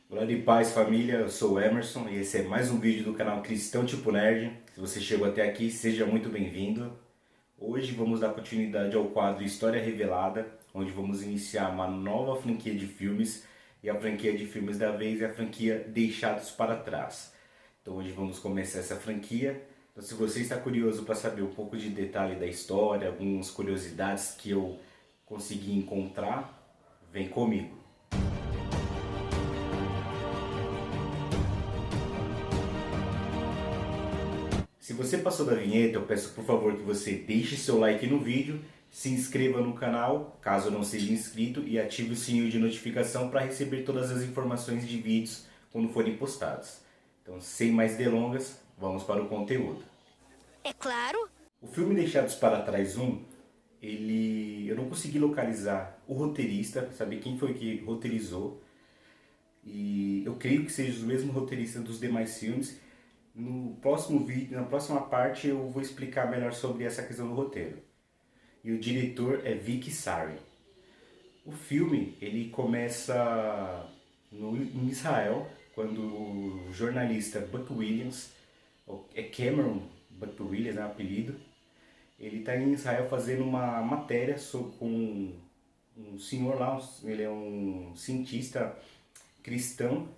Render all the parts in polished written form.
Glória e paz, família, eu sou o Emerson e esse é mais um vídeo do canal Cristão Tipo Nerd. Se você chegou até aqui, seja muito bem-vindo. Hoje vamos dar continuidade ao quadro História Revelada, onde vamos iniciar uma nova franquia de filmes, e a franquia de filmes da vez é a franquia Deixados para Trás. Então hoje vamos começar essa franquia. Então, se você está curioso para saber um pouco de detalhe da história, algumas curiosidades que eu consegui encontrar, vem comigo. Se você passou da vinheta, eu peço por favor que você deixe seu like no vídeo, se inscreva no canal, caso não seja inscrito, e ative o sininho de notificação para receber todas as informações de vídeos quando forem postados. Então, sem mais delongas, vamos para o conteúdo. É claro. O filme Deixados para Trás 1, eu não consegui localizar o roteirista, saber quem foi que roteirizou, e eu creio que seja o mesmo roteirista dos demais filmes. No próximo vídeo, na próxima parte, eu vou explicar melhor sobre essa questão do roteiro. E o diretor é Vic Sari. O filme ele começa em Israel, quando o jornalista Buck Williams, é Cameron Buck Williams, é o apelido, ele está em Israel fazendo uma matéria com um senhor lá, ele é um cientista cristão,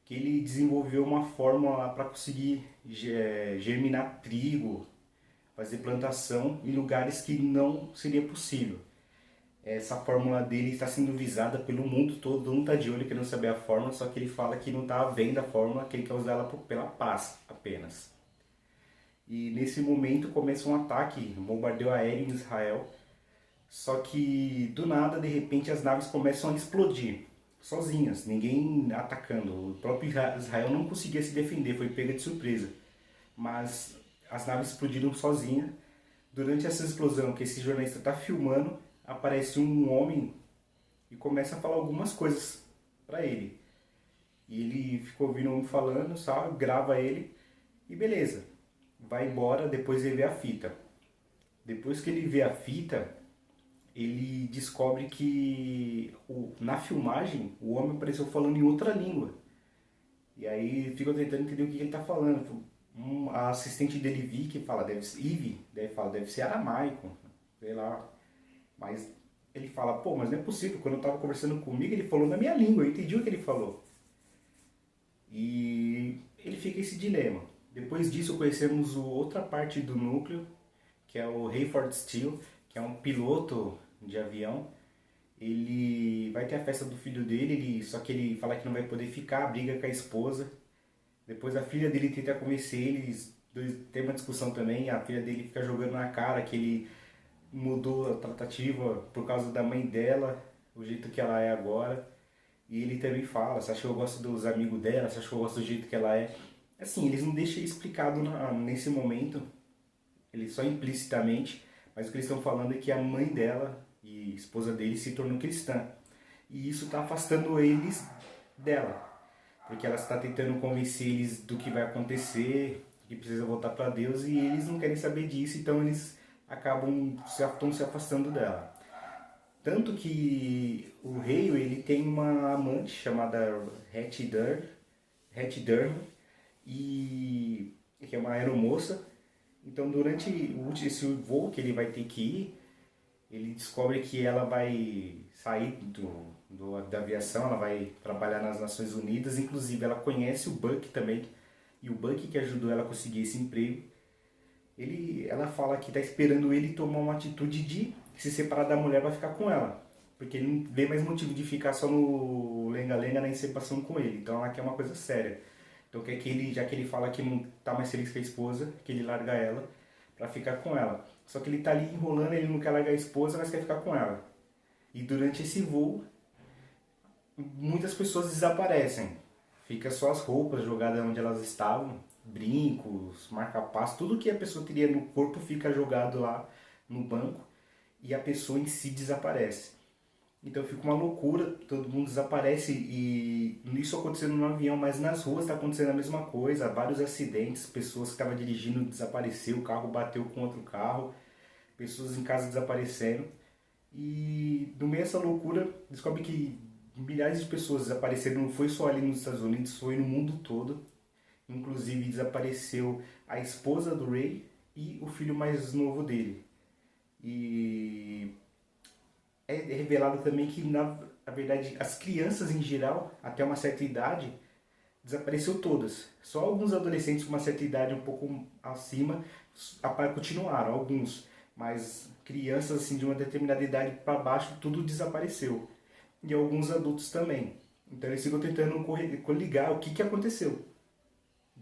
que ele desenvolveu uma fórmula para conseguir germinar trigo, fazer plantação em lugares que não seria possível. Essa fórmula dele está sendo visada pelo mundo todo mundo está de olho querendo saber a fórmula, só que ele fala que não está à venda a fórmula, que ele quer usar ela pela paz apenas. E nesse momento começa um ataque, um bombardeio aéreo em Israel, só que do nada, de repente, as naves começam a explodir, sozinhas, ninguém atacando. O próprio Israel não conseguia se defender, foi pega de surpresa. Mas as naves explodiram sozinhas. Durante essa explosão que esse jornalista está filmando, aparece um homem e começa a falar algumas coisas para ele. E ele ficou ouvindo o homem falando, sabe? Grava ele e beleza. Vai embora, depois ele vê a fita. Depois que ele vê a fita, ele descobre que na filmagem o homem apareceu falando em outra língua. E aí fica tentando entender o que ele está falando. A assistente dele, Vicky, fala, deve ser aramaico, sei lá. Mas ele fala, pô, mas não é possível, quando eu estava conversando comigo ele falou na minha língua, eu entendi o que ele falou. E ele fica esse dilema. Depois disso conhecemos outra parte do núcleo, que é o Hayford Steele, que é um piloto de avião. Ele vai ter a festa do filho dele, só que ele fala que não vai poder ficar, briga com a esposa. Depois a filha dele tenta convencer eles, tem uma discussão também, a filha dele fica jogando na cara que ele mudou a tratativa por causa da mãe dela, o jeito que ela é agora. E ele também fala, você acha que eu gosto dos amigos dela, você acha que eu gosto do jeito que ela é? Assim, eles não deixam explicado nesse momento, ele só implicitamente, mas o que eles estão falando é que a mãe dela e esposa dele se tornou cristã. E isso está afastando eles dela, porque ela está tentando convencer eles do que vai acontecer, que precisa voltar para Deus, e eles não querem saber disso, então eles acabam estão se afastando dela. Tanto que o rei ele tem uma amante chamada Hattie Durham, e que é uma aeromoça. Então, durante esse voo que ele vai ter que ir, ele descobre que ela vai sair da aviação, ela vai trabalhar nas Nações Unidas, inclusive ela conhece o Buck também, e o Buck que ajudou ela a conseguir esse emprego. Ela fala que está esperando ele tomar uma atitude de se separar da mulher para ficar com ela, porque ele não vê mais motivo de ficar só no lenga-lenga na insepação com ele, então ela quer uma coisa séria. Então quer que ele, já que ele fala que não está mais feliz com a esposa, que ele larga ela para ficar com ela. Só que ele está ali enrolando, ele não quer largar a esposa, mas quer ficar com ela. E durante esse voo, muitas pessoas desaparecem. Fica só as roupas jogadas onde elas estavam, brincos, marca-passo, tudo que a pessoa teria no corpo fica jogado lá no banco e a pessoa em si desaparece. Então fica uma loucura, todo mundo desaparece e isso acontecendo no avião, mas nas ruas está acontecendo a mesma coisa, vários acidentes, pessoas que estavam dirigindo desapareceram, o carro bateu com outro carro, pessoas em casa desaparecendo. E no meio dessa loucura, descobre que milhares de pessoas desapareceram, não foi só ali nos Estados Unidos, foi no mundo todo. Inclusive desapareceu a esposa do Ray e o filho mais novo dele. E é revelado também que, na verdade, as crianças em geral, até uma certa idade, desapareceu todas. Só alguns adolescentes com uma certa idade um pouco acima continuaram, alguns. Mas crianças assim, de uma determinada idade para baixo, tudo desapareceu. E alguns adultos também. Então eles ficam tentando coligar o que aconteceu.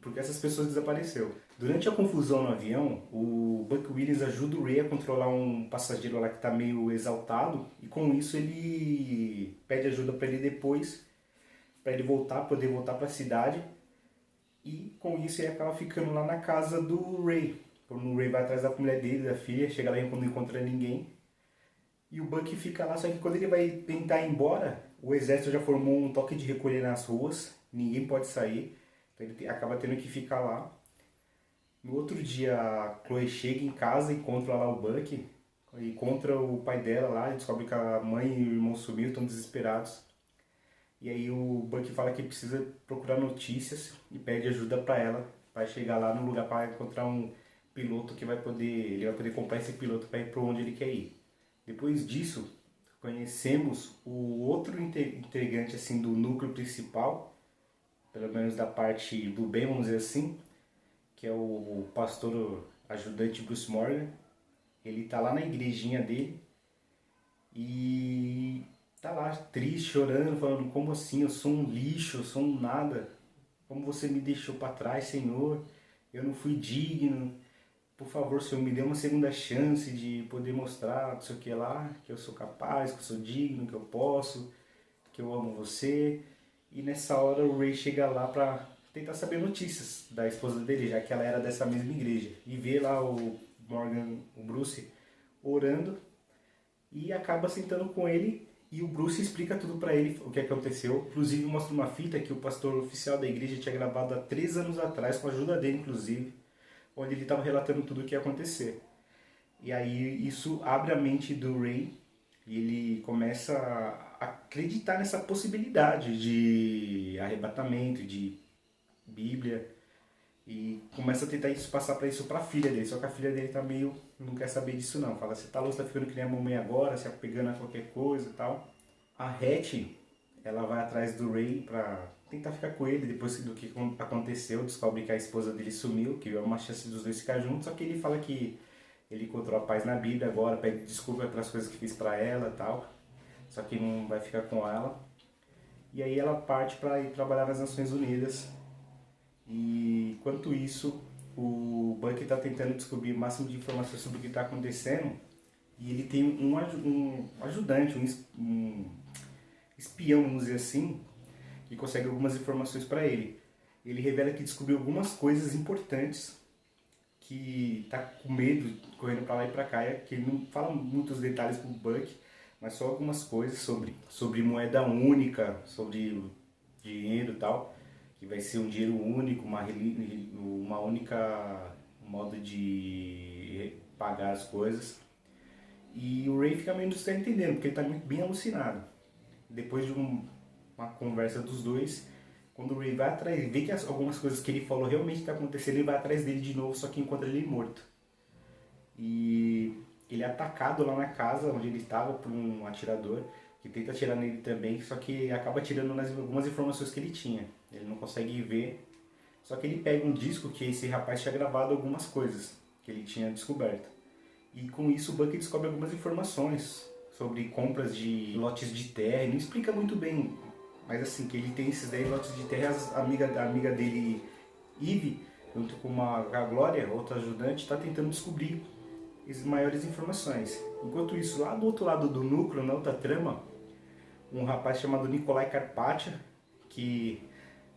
Porque essas pessoas desapareceram. Durante a confusão no avião, o Buck Williams ajuda o Ray a controlar um passageiro lá que está meio exaltado. E com isso ele pede ajuda para ele depois, para ele poder voltar para a cidade. E com isso ele acaba ficando lá na casa do Ray. Quando o Ray vai atrás da mulher dele, da filha, chega lá e não encontra ninguém. E o Buck fica lá, só que quando ele vai tentar ir embora, o exército já formou um toque de recolher nas ruas, ninguém pode sair. Então ele acaba tendo que ficar lá. No outro dia a Chloe chega em casa, encontra lá o Buck, encontra o pai dela lá, e descobre que a mãe e o irmão sumiram, estão desesperados. E aí o Buck fala que precisa procurar notícias e pede ajuda para ela, para chegar lá no lugar para encontrar um piloto que ele vai poder comprar esse piloto para ir para onde ele quer ir. Depois disso, conhecemos o outro integrante assim do núcleo principal, pelo menos da parte do bem, vamos dizer assim, que é o pastor ajudante Bruce Morgan. Ele tá lá na igrejinha dele e tá lá triste, chorando, falando: como assim, eu sou um lixo, eu sou um nada, como você me deixou para trás, Senhor, eu não fui digno, por favor, Senhor, me dê uma segunda chance de poder mostrar, não sei o que lá, que eu sou capaz, que eu sou digno, que eu posso, que eu amo você. E nessa hora o Ray chega lá pra tentar saber notícias da esposa dele, já que ela era dessa mesma igreja. E vê lá o Morgan, o Bruce, orando e acaba sentando com ele e o Bruce explica tudo pra ele, o que aconteceu. Inclusive mostra uma fita que o pastor oficial da igreja tinha gravado há 3 anos atrás, com a ajuda dele inclusive, onde ele estava relatando tudo o que ia acontecer. E aí isso abre a mente do Ray e ele começa a acreditar nessa possibilidade de arrebatamento, de Bíblia, e começa a tentar passar para isso para a filha dele. Só que a filha dele tá meio, não quer saber disso não. Fala: você tá louco, você tá ficando que nem a mamãe agora, se apegando a qualquer coisa e tal. A Hattie, ela vai atrás do Ray para tentar ficar com ele depois do que aconteceu. Descobre que a esposa dele sumiu, que é uma chance dos dois ficar juntos. Só que ele fala que ele encontrou a paz na Bíblia agora, pede desculpa pelas coisas que fiz para ela e tal. Só que não vai ficar com ela. E aí ela parte para ir trabalhar nas Nações Unidas. E enquanto isso, o Buck está tentando descobrir o máximo de informações sobre o que está acontecendo. E ele tem um ajudante, um espião, vamos dizer assim, que consegue algumas informações para ele. Ele revela que descobriu algumas coisas importantes, que está com medo, correndo para lá e para cá, que ele não fala muitos detalhes para o Buck, mas só algumas coisas sobre moeda única, sobre dinheiro e tal, que vai ser um dinheiro único, uma única modo de pagar as coisas. E o Ray fica meio sem entendendo, porque ele está muito bem alucinado. Depois de uma conversa dos dois, quando o Ray vai atrás, vê que algumas coisas que ele falou realmente estão acontecendo, ele vai atrás dele de novo, só que encontra ele morto. E ele é atacado lá na casa onde ele estava por um atirador, que tenta atirar nele também, só que acaba tirando algumas informações que ele tinha. Ele não consegue ver, só que ele pega um disco que esse rapaz tinha gravado algumas coisas que ele tinha descoberto. E com isso o Buck descobre algumas informações sobre compras de lotes de terra. Ele não explica muito bem, mas assim, que ele tem esses 10 lotes de terra. A amiga dele, Eve, junto com a Glória, outra ajudante, está tentando descobrir as maiores informações. Enquanto isso, lá do outro lado do núcleo, na outra trama, um rapaz chamado Nikolai Karpatia, que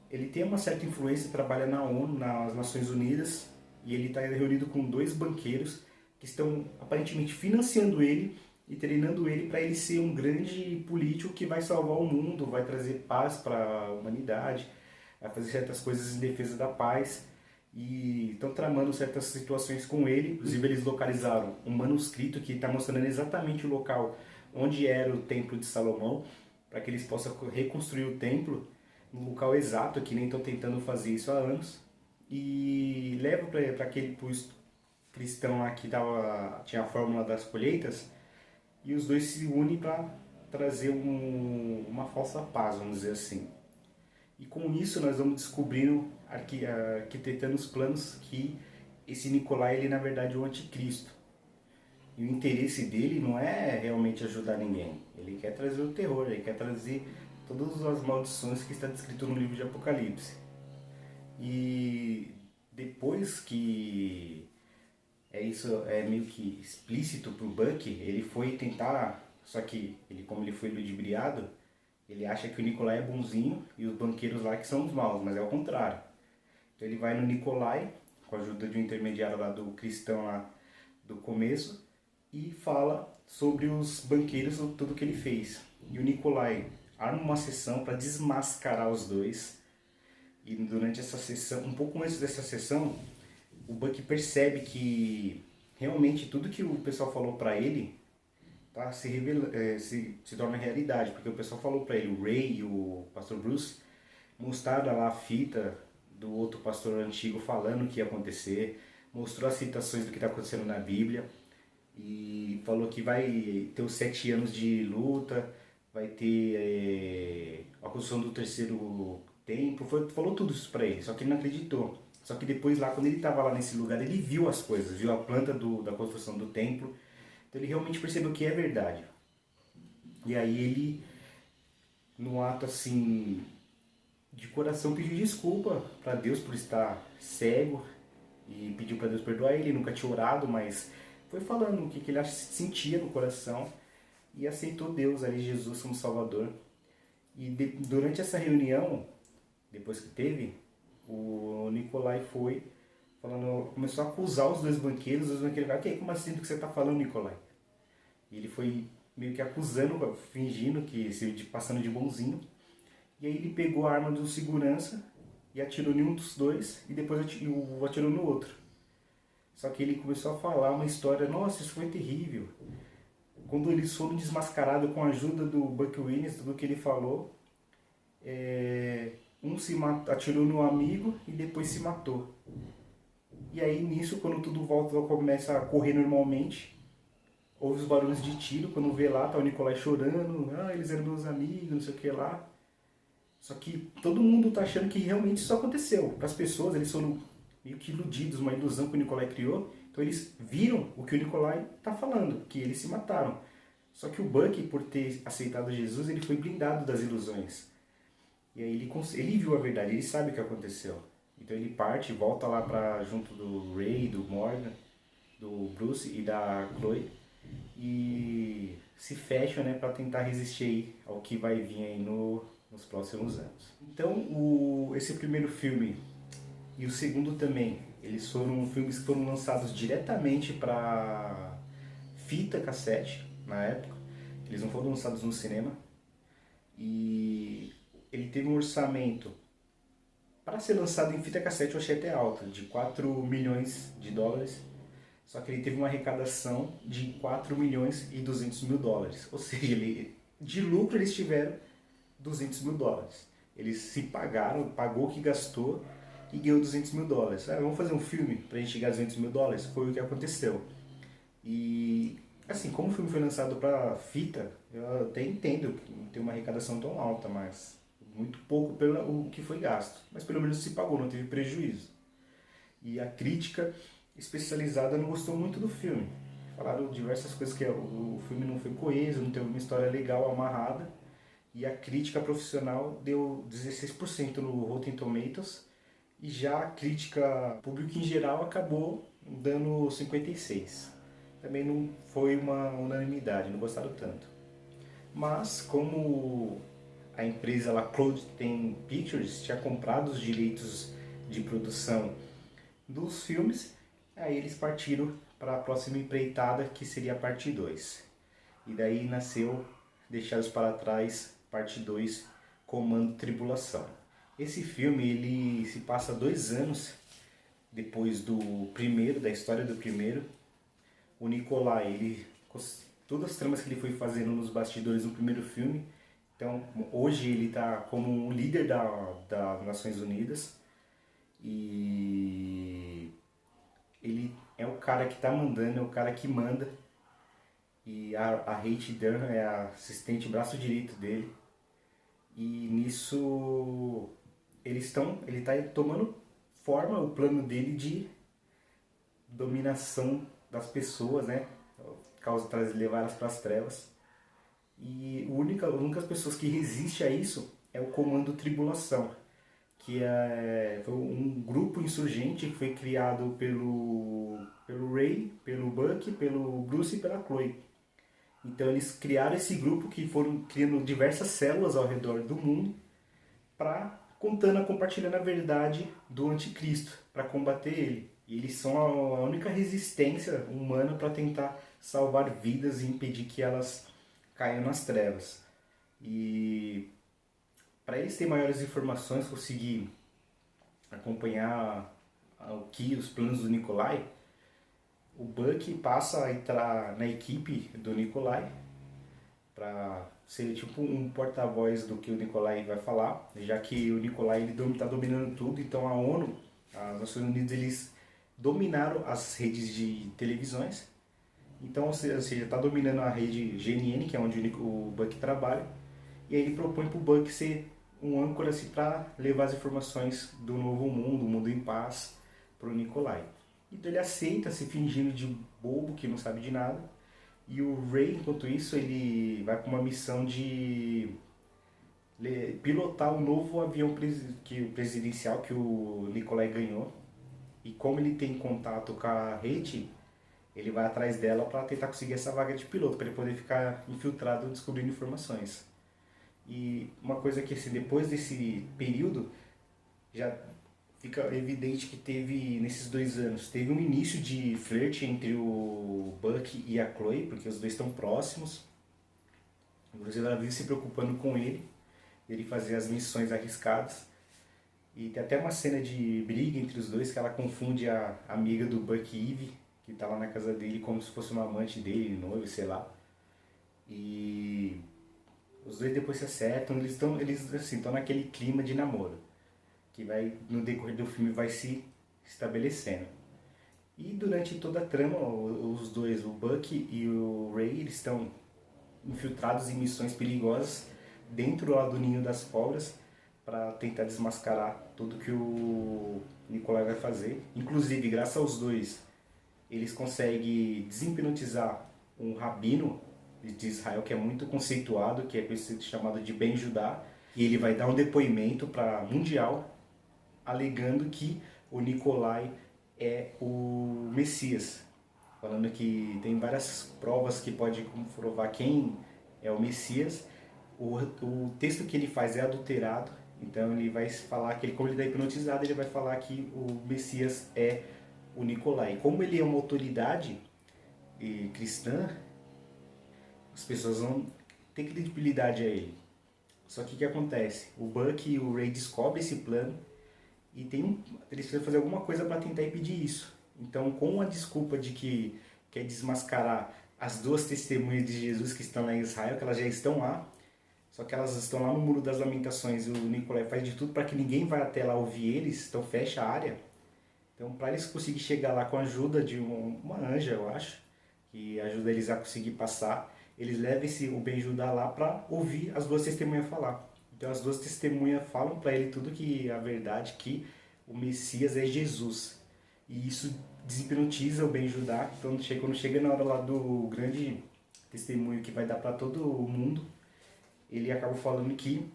ele tem uma certa influência, trabalha na ONU, nas Nações Unidas, e ele está reunido com 2 banqueiros que estão aparentemente financiando ele e treinando ele para ele ser um grande político que vai salvar o mundo, vai trazer paz para a humanidade, vai fazer certas coisas em defesa da paz. E estão tramando certas situações com ele. Inclusive eles localizaram um manuscrito que está mostrando exatamente o local onde era o Templo de Salomão. para que eles possam reconstruir o templo no local exato, que nem estão tentando fazer isso há anos. E leva para aquele cristão lá que tinha a fórmula das colheitas, e os dois se unem para trazer uma falsa paz, vamos dizer assim. E com isso nós vamos descobrindo, arquitetando os planos que esse Nicolai, ele na verdade é o anticristo. E o interesse dele não é realmente ajudar ninguém. Ele quer trazer o terror, ele quer trazer todas as maldições que está descrito no livro de Apocalipse. E depois que isso é meio que explícito pro Bucky, ele foi tentar, só que ele, como ele foi ludibriado, ele acha que o Nikolai é bonzinho e os banqueiros lá que são os maus, mas é o contrário. Então ele vai no Nikolai, com a ajuda de um intermediário lá do cristão lá do começo, e fala sobre os banqueiros, tudo que ele fez. E o Nikolai arma uma sessão para desmascarar os dois. E durante essa sessão, um pouco antes dessa sessão, o Bucky percebe que realmente tudo que o pessoal falou para ele tá, se torna realidade, porque o pessoal falou para ele, o Ray e o pastor Bruce mostraram lá a fita do outro pastor antigo falando o que ia acontecer, mostrou as citações do que está acontecendo na Bíblia e falou que vai ter os 7 anos de luta, vai ter a construção do terceiro templo, falou tudo isso para ele, só que ele não acreditou. Só que depois lá, quando ele estava lá nesse lugar, ele viu as coisas, viu a planta da construção do templo, então ele realmente percebeu que é verdade. E aí ele, no ato assim, de coração, pediu desculpa para Deus por estar cego e pediu para Deus perdoar ele. Nunca tinha orado, mas foi falando o que ele sentia no coração e aceitou Deus ali, Jesus como Salvador. E durante essa reunião, depois que teve, o Nikolai foi falando, começou a acusar os dois banqueiros falaram, como assim do que você está falando, Nikolai? E ele foi meio que acusando, fingindo que passando de bonzinho. E aí ele pegou a arma do segurança e atirou em um dos dois e depois atirou no outro. Só que ele começou a falar uma história, nossa, isso foi terrível. Quando eles foram desmascarados com a ajuda do Buck Williams, tudo que ele falou, atirou no amigo e depois se matou. E aí nisso, quando tudo volta, começa a correr normalmente, ouve os barulhos de tiro, quando vê lá, tá o Nikolai chorando, eles eram meus amigos, não sei o que lá. Só que todo mundo tá achando que realmente isso aconteceu. Para as pessoas, eles foram meio que iludidos, uma ilusão que o Nikolai criou. Então eles viram o que o Nikolai tá falando, que eles se mataram. Só que o Bucky, por ter aceitado Jesus, ele foi blindado das ilusões. E aí ele viu a verdade, ele sabe o que aconteceu. Então ele parte, volta lá para junto do Ray, do Morgan, do Bruce e da Chloe e se fecha, né, para tentar resistir aí ao que vai vir aí nos próximos anos. Então esse primeiro filme e o segundo também, eles foram filmes que foram lançados diretamente para fita cassete na época, eles não foram lançados no cinema, e ele teve um orçamento para ser lançado em fita cassete, eu achei até alto, de 4 milhões de dólares. Só que ele teve uma arrecadação de 4 milhões e 200 mil dólares. Ou seja, de lucro eles tiveram 200 mil dólares. Eles se pagaram, pagou o que gastou e ganhou 200 mil dólares. Vamos fazer um filme para a gente ganhar 200 mil dólares? Foi o que aconteceu. E assim, como o filme foi lançado para fita, eu até entendo que não tem uma arrecadação tão alta, mas muito pouco pelo que foi gasto. Mas pelo menos se pagou, não teve prejuízo. E a crítica especializada não gostou muito do filme. Falaram diversas coisas, que o filme não foi coeso, não teve uma história legal, amarrada. E a crítica profissional deu 16% no Rotten Tomatoes. E já a crítica pública em geral acabou dando 56%. Também não foi uma unanimidade, não gostaram tanto. Mas como a empresa lá, Clouden Pictures, tinha comprado os direitos de produção dos filmes, aí eles partiram para a próxima empreitada, que seria a parte 2. E daí nasceu Deixados para Trás, parte 2, Comando Tribulação. Esse filme ele se passa 2 anos depois do primeiro, da história do primeiro. O Nikolai, todas as tramas que ele foi fazendo nos bastidores no primeiro filme, Então, hoje ele está como um líder das Nações Unidas e ele é o cara que está mandando, é o cara que manda. E a Hate Dunham é a assistente braço direito dele. E nisso ele está tomando forma o plano dele de dominação das pessoas, né? Levar elas para as trevas. E as únicas pessoas que resistem a isso é o Comando Tribulação, que foi um grupo insurgente que foi criado pelo Ray, pelo Buck, pelo Bruce e pela Chloe. Então eles criaram esse grupo que foram criando diversas células ao redor do mundo para compartilhando a verdade do anticristo, para combater ele. E eles são a única resistência humana para tentar salvar vidas e impedir que elas caiam nas trevas. E para eles terem maiores informações, conseguir acompanhar os planos do Nikolai, o Buck passa a entrar na equipe do Nikolai para ser tipo um porta-voz do que o Nikolai vai falar, já que o Nikolai está dominando tudo. Então a ONU, as Nações Unidas, eles dominaram as redes de televisões. Então, ou seja, está dominando a rede GNN, que é onde o Buck trabalha, e aí ele propõe para o Buck ser um âncora assim, para levar as informações do novo mundo, o mundo em paz, para o Nikolai. Então ele aceita, se fingindo de bobo, que não sabe de nada. E o Ray, enquanto isso, ele vai para uma missão de pilotar o novo avião presidencial que o Nikolai ganhou. E como ele tem contato com a Rede, ele vai atrás dela para tentar conseguir essa vaga de piloto, para ele poder ficar infiltrado descobrindo informações. E uma coisa que assim, depois desse período, já fica evidente que teve, nesses 2 anos, teve um início de flerte entre o Buck e a Chloe, porque os dois estão próximos. Inclusive ela vive se preocupando com ele fazer as missões arriscadas. E tem até uma cena de briga entre os dois, que ela confunde a amiga do Buck, Eve, que tá lá na casa dele, como se fosse uma amante dele, noivo, sei lá. E os dois depois se acertam, eles assim, estão naquele clima de namoro, que vai, no decorrer do filme, vai se estabelecendo. E durante toda a trama, os dois, o Buck e o Ray, eles estão infiltrados em missões perigosas dentro lá do Ninho das Cobras para tentar desmascarar tudo que o Nikolai vai fazer. Inclusive, graças aos dois, eles conseguem deshipnotizar um rabino de Israel que é muito conceituado, que é chamado de Ben Judá, e ele vai dar um depoimento para Mundial alegando que o Nikolai é o Messias, falando que tem várias provas que pode comprovar quem é o Messias. O texto que ele faz é adulterado, então ele vai falar que, como ele está hipnotizado, ele vai falar que o Messias é o Nikolai. Como ele é uma autoridade cristã, as pessoas vão ter credibilidade a ele. Só que o que acontece? O Buck e o Ray descobrem esse plano e eles precisam fazer alguma coisa para tentar impedir isso. Então, com a desculpa de que quer desmascarar as 2 testemunhas de Jesus que estão lá em Israel, que elas já estão lá, só que elas estão lá no Muro das Lamentações, e o Nikolai faz de tudo para que ninguém vá até lá ouvir eles, então fecha a área. Então, para eles conseguirem chegar lá com a ajuda de uma anja, eu acho, que ajuda eles a conseguir passar, eles levam o Ben Judá lá para ouvir as 2 testemunhas falar. Então as 2 testemunhas falam para ele tudo que a verdade, que o Messias é Jesus. E isso deshipnotiza o Ben Judá. Então quando chega na hora lá do grande testemunho que vai dar para todo o mundo, ele acaba falando que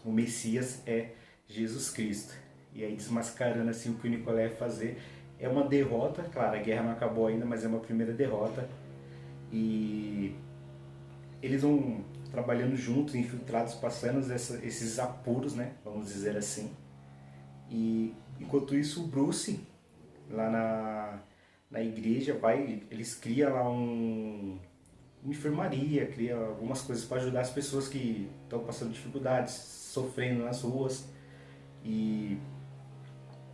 o Messias é Jesus Cristo. E aí desmascarando assim o que o Nikolai vai fazer. É uma derrota, claro, a guerra não acabou ainda, mas é uma primeira derrota. E eles vão trabalhando juntos, infiltrados, passando esses apuros, né? Vamos dizer assim. E enquanto isso, o Bruce, lá na igreja, eles criam lá uma enfermaria, cria algumas coisas para ajudar as pessoas que estão passando dificuldades, sofrendo nas ruas. E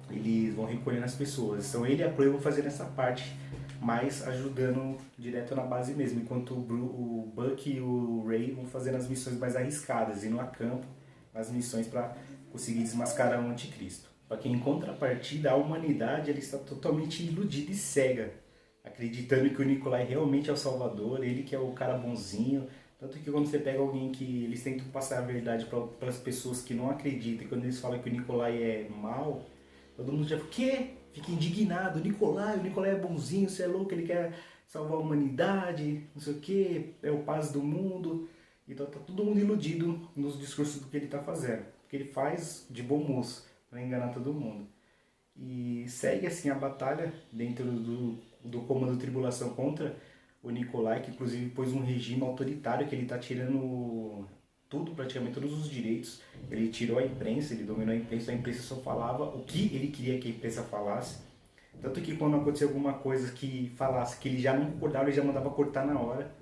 eles vão recolhendo as pessoas. Então ele e a Chloe vão fazendo essa parte, mas ajudando direto na base mesmo, enquanto o Buck e o Ray vão fazendo as missões mais arriscadas, indo a campo, as missões para conseguir desmascarar o anticristo. Para quem em contrapartida, a humanidade ela está totalmente iludida e cega, acreditando que o Nikolai realmente é o salvador, ele que é o cara bonzinho. Tanto que quando você pega alguém que eles tentam passar a verdade para as pessoas que não acreditam, e quando eles falam que o Nikolai é mau, todo mundo já fica, o quê? Fica indignado, o Nikolai é bonzinho, você é louco, ele quer salvar a humanidade, não sei o quê, é o paz do mundo. Então tá todo mundo iludido nos discursos do que ele está fazendo, porque ele faz de bom moço para enganar todo mundo. E segue assim a batalha dentro do comando tribulação contra o Nikolai, que inclusive pôs um regime autoritário que ele está tirando tudo, praticamente todos os direitos. Ele tirou a imprensa, ele dominou a imprensa só falava o que ele queria que a imprensa falasse. Tanto que quando acontecia alguma coisa que falasse que ele já não concordava, ele já mandava cortar na hora.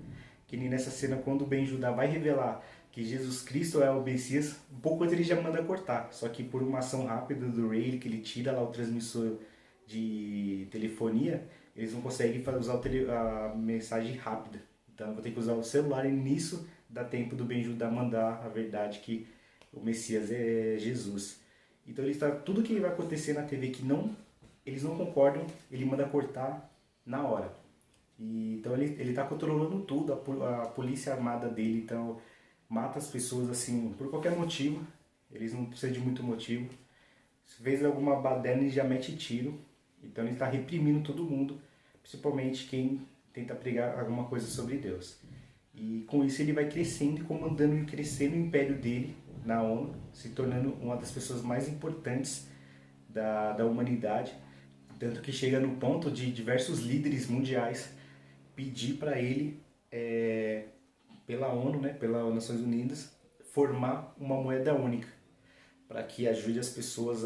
Que nem nessa cena, quando o Ben Judá vai revelar que Jesus Cristo é o Messias, um pouco antes ele já manda cortar. Só que por uma ação rápida do Ray, que ele tira lá o transmissor de telefonia, eles não conseguem usar a mensagem rápida. Então eu vou ter que usar o celular e nisso dá tempo do Ben Judá mandar a verdade que o Messias é Jesus. Então ele está, tudo que vai acontecer na TV que eles não concordam, ele manda cortar na hora. Então ele está controlando tudo, a polícia armada dele então mata as pessoas assim por qualquer motivo, eles não precisam de muito motivo. Se fez alguma baderna ele já mete tiro, então ele está reprimindo todo mundo, principalmente quem tenta pregar alguma coisa sobre Deus. E com isso ele vai crescendo e comandando e crescendo o império dele na ONU, se tornando uma das pessoas mais importantes da humanidade, tanto que chega no ponto de diversos líderes mundiais pedir para ele, pela ONU, né, pelas Nações Unidas, formar uma moeda única, para que ajude as pessoas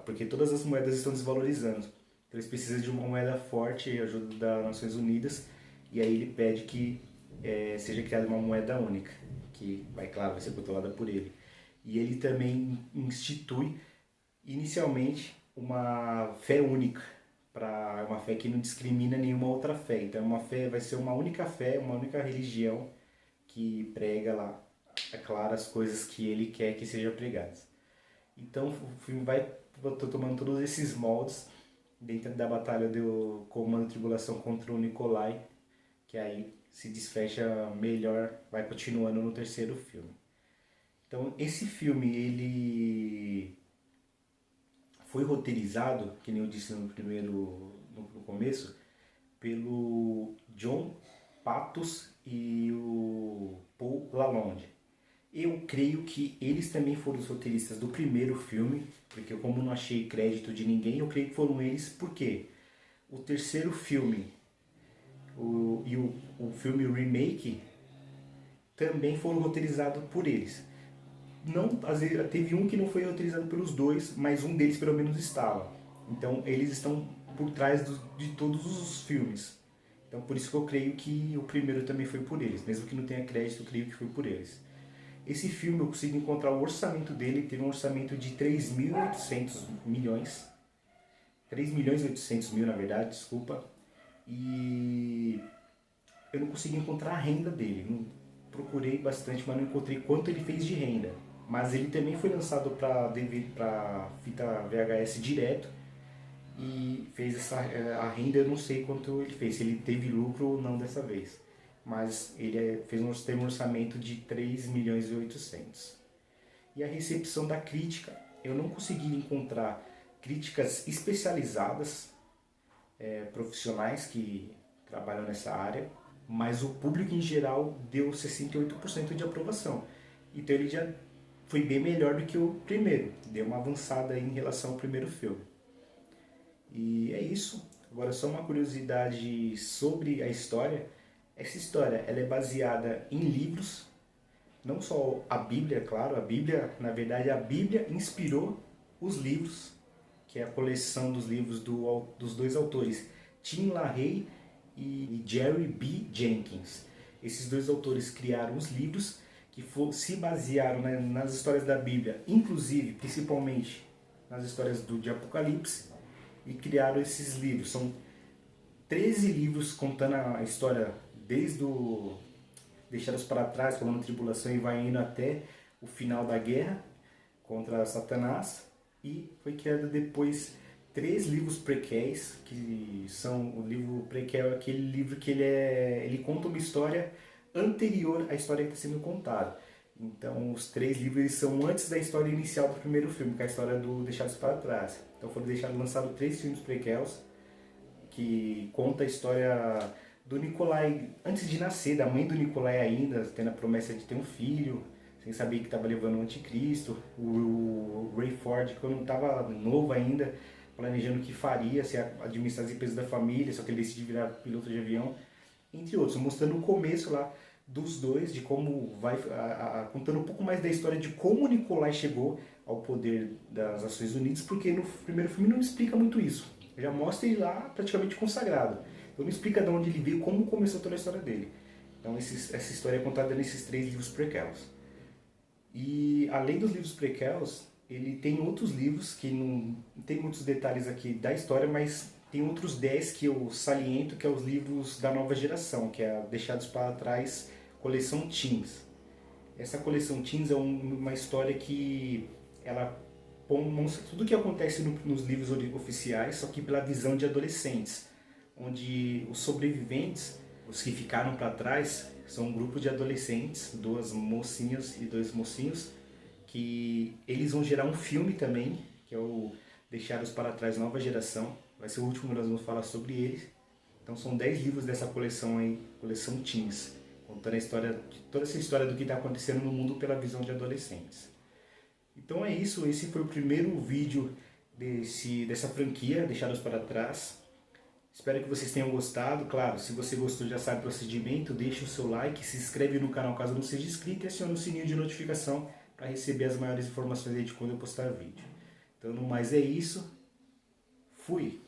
porque todas as moedas estão desvalorizando. Então eles precisam de uma moeda forte, ajuda das Nações Unidas, e aí ele pede que seja criada uma moeda única, que vai ser controlada por ele. E ele também institui, inicialmente, uma fé única, para uma fé que não discrimina nenhuma outra fé. Então uma fé vai ser uma única fé, uma única religião que prega lá, é claro, as coisas que ele quer que sejam pregadas. Então o filme vai tomando todos esses moldes dentro da batalha do comando de tribulação contra o Nikolai, que aí se desfecha melhor, vai continuando no terceiro filme. Então esse filme ele foi roteirizado, que nem eu disse no começo, pelo John Patos e o Paul Lalonde. Eu creio que eles também foram os roteiristas do primeiro filme, porque como não achei crédito de ninguém, eu creio que foram eles, porque o terceiro filme o filme remake também foram roteirizados por eles. Não, às vezes, teve um que não foi roteirizado pelos dois, mas um deles pelo menos estava. Então eles estão por trás de todos os filmes. Então por isso que eu creio que o primeiro também foi por eles. Mesmo que não tenha crédito, eu creio que foi por eles. Esse filme eu consigo encontrar o orçamento dele, teve um orçamento de 3.800 milhões. 3 milhões e 800 mil, na verdade, desculpa. E eu não consegui encontrar a renda dele. Procurei bastante, mas não encontrei quanto ele fez de renda. Mas ele também foi lançado para fita VHS direto e fez a renda, eu não sei quanto ele fez, se ele teve lucro ou não dessa vez. Mas ele teve um orçamento de 3 milhões e 800. E a recepção da crítica, eu não consegui encontrar críticas especializadas, profissionais que trabalham nessa área, mas o público em geral deu 68% de aprovação. Então ele já foi bem melhor do que o primeiro, deu uma avançada em relação ao primeiro filme. E é isso. Agora só uma curiosidade sobre a história. Essa história ela é baseada em livros, não só a Bíblia, claro, na verdade a Bíblia inspirou os livros, que é a coleção dos livros dos dois autores, Tim LaHaye e Jerry B. Jenkins. Esses dois autores criaram os livros que se basearam nas histórias da Bíblia, inclusive, principalmente, nas histórias de Apocalipse e criaram esses livros. São 13 livros contando a história desde o Deixados para Trás, falando tribulação e vai indo até o final da guerra contra Satanás. E foi criado depois 3 livros prequéis, que são o livro prequel é aquele livro que ele conta uma história anterior à história que está sendo contada. Então os 3 livros eles são antes da história inicial do primeiro filme, que é a história do Deixados para Trás. Então foram lançados 3 filmes prequels que conta a história do Nikolai antes de nascer, da mãe do Nikolai ainda, tendo a promessa de ter um filho, sem saber que estava levando o anticristo, o Ray Ford, quando estava novo ainda, planejando o que faria, se administrar as empresas da família, só que ele decidiu virar piloto de avião, entre outros, mostrando o começo lá dos dois, de como vai, contando um pouco mais da história de como o Nikolai chegou ao poder das Nações Unidas, porque no primeiro filme não explica muito isso, já mostra ele lá praticamente consagrado, então não explica de onde ele veio, como começou toda a história dele. Então essa história é contada nesses 3 livros prequels. E além dos livros prequels, ele tem outros livros que não tem muitos detalhes aqui da história, mas tem outros 10 que eu saliento, que é os livros da nova geração, que é a Deixados para Trás, coleção Teens. Essa coleção Teens é uma história que ela mostra tudo o que acontece nos livros oficiais, só que pela visão de adolescentes, onde os sobreviventes, os que ficaram para trás, são um grupo de adolescentes, 2 mocinhas e 2 mocinhos, que eles vão gerar um filme também, que é o Deixados para Trás Nova Geração. Vai ser o último que nós vamos falar sobre eles. Então são 10 livros dessa coleção aí, coleção Teens, contando a história, toda essa história do que está acontecendo no mundo pela visão de adolescentes. Então é isso, esse foi o primeiro vídeo dessa franquia, Deixados para Trás. Espero que vocês tenham gostado. Claro, se você gostou já sabe o procedimento, deixa o seu like, se inscreve no canal caso não seja inscrito e aciona o sininho de notificação para receber as maiores informações aí de quando eu postar vídeo. Então no mais é isso. Fui!